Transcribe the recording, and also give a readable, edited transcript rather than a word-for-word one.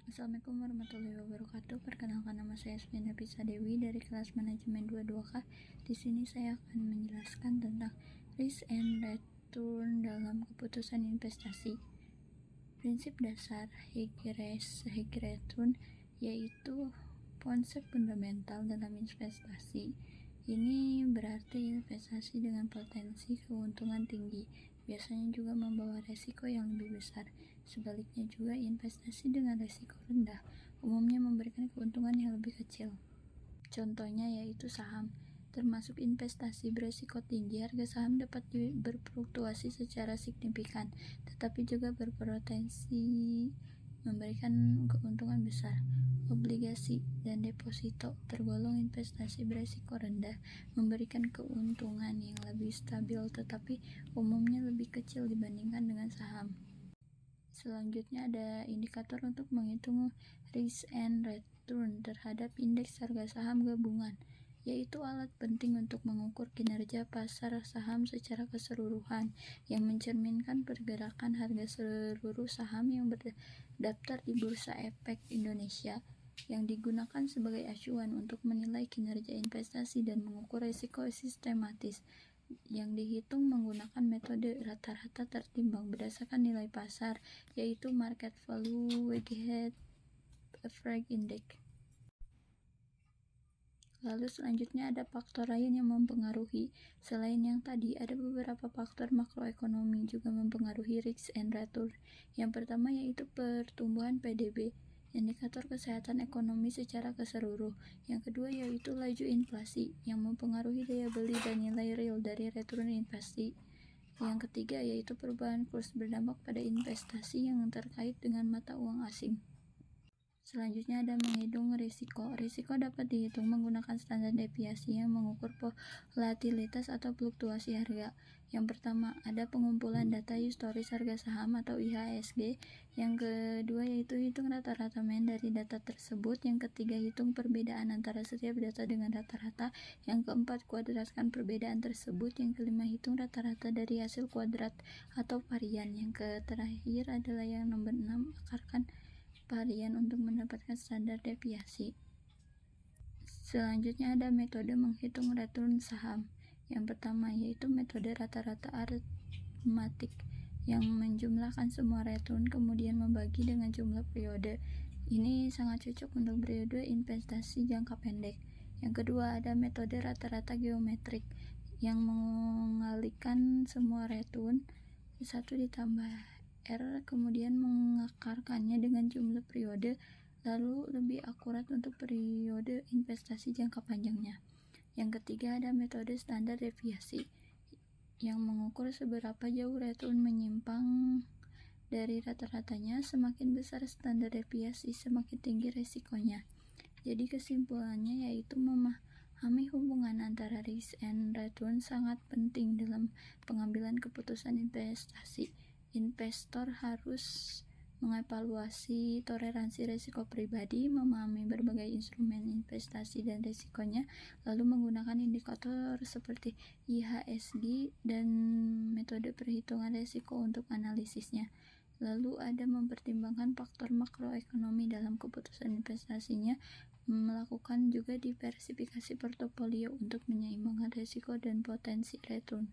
Assalamualaikum warahmatullahi wabarakatuh. Perkenalkan, nama saya Asmiana Pisa Dewi dari kelas manajemen 22K. Di sini saya akan menjelaskan tentang risk and return dalam keputusan investasi. Prinsip dasar high risk, high return yaitu konsep fundamental dalam investasi. Ini berarti investasi dengan potensi keuntungan tinggi biasanya juga membawa resiko yang lebih besar. Sebaliknya juga, investasi dengan resiko rendah umumnya memberikan keuntungan yang lebih kecil. Contohnya yaitu saham. Termasuk investasi beresiko tinggi, harga saham dapat berfluktuasi secara signifikan, tetapi juga berpotensi memberikan keuntungan besar. Obligasi dan deposito tergolong investasi beresiko rendah, memberikan keuntungan yang lebih stabil tetapi umumnya lebih kecil dibandingkan dengan saham. Selanjutnya ada indikator untuk menghitung risk and return terhadap indeks harga saham gabungan, yaitu alat penting untuk mengukur kinerja pasar saham secara keseluruhan yang mencerminkan pergerakan harga seluruh saham yang berdaftar di Bursa Efek Indonesia, yang digunakan sebagai acuan untuk menilai kinerja investasi dan mengukur risiko sistematis, yang dihitung menggunakan metode rata-rata tertimbang berdasarkan nilai pasar, yaitu Market Value Weighted Average Index. Lalu selanjutnya ada faktor lain yang mempengaruhi. Selain yang tadi, ada beberapa faktor makroekonomi juga mempengaruhi risk and return. Yang pertama yaitu pertumbuhan PDB, indikator kesehatan ekonomi secara keseluruh. Yang kedua yaitu laju inflasi, yang mempengaruhi daya beli dan nilai real dari return investasi. Yang ketiga yaitu perubahan kurs berdampak pada investasi yang terkait dengan mata uang asing. Selanjutnya ada menghitung risiko. Risiko dapat dihitung menggunakan standar deviasi yang mengukur volatilitas atau fluktuasi harga. Yang pertama ada pengumpulan data historis harga saham atau IHSG. Yang kedua yaitu hitung rata-rata mean dari data tersebut. Yang ketiga hitung perbedaan antara setiap data dengan rata-rata. Yang keempat kuadratkan perbedaan tersebut. Yang kelima hitung rata-rata dari hasil kuadrat atau varian. Yang terakhir adalah yang nomor 6, akarkan varian untuk mendapatkan standar deviasi. Selanjutnya ada metode menghitung return saham. Yang pertama yaitu metode rata-rata aritmatik, yang menjumlahkan semua return kemudian membagi dengan jumlah periode. Ini sangat cocok untuk periode investasi jangka pendek. Yang kedua ada metode rata-rata geometrik, yang mengalihkan semua return 1 ditambah R kemudian mengakarkannya dengan jumlah periode, lalu lebih akurat untuk periode investasi jangka panjangnya. Yang ketiga ada metode standar deviasi, yang mengukur seberapa jauh return menyimpang dari rata-ratanya. Semakin besar standar deviasi, semakin tinggi resikonya. Jadi kesimpulannya yaitu memahami hubungan antara risk and return sangat penting dalam pengambilan keputusan investasi. Investor harus mengevaluasi toleransi risiko pribadi, memahami berbagai instrumen investasi dan risikonya, lalu menggunakan indikator seperti IHSG dan metode perhitungan risiko untuk analisisnya. Lalu ada mempertimbangkan faktor makroekonomi dalam keputusan investasinya, melakukan juga diversifikasi portofolio untuk menyeimbangkan risiko dan potensi return.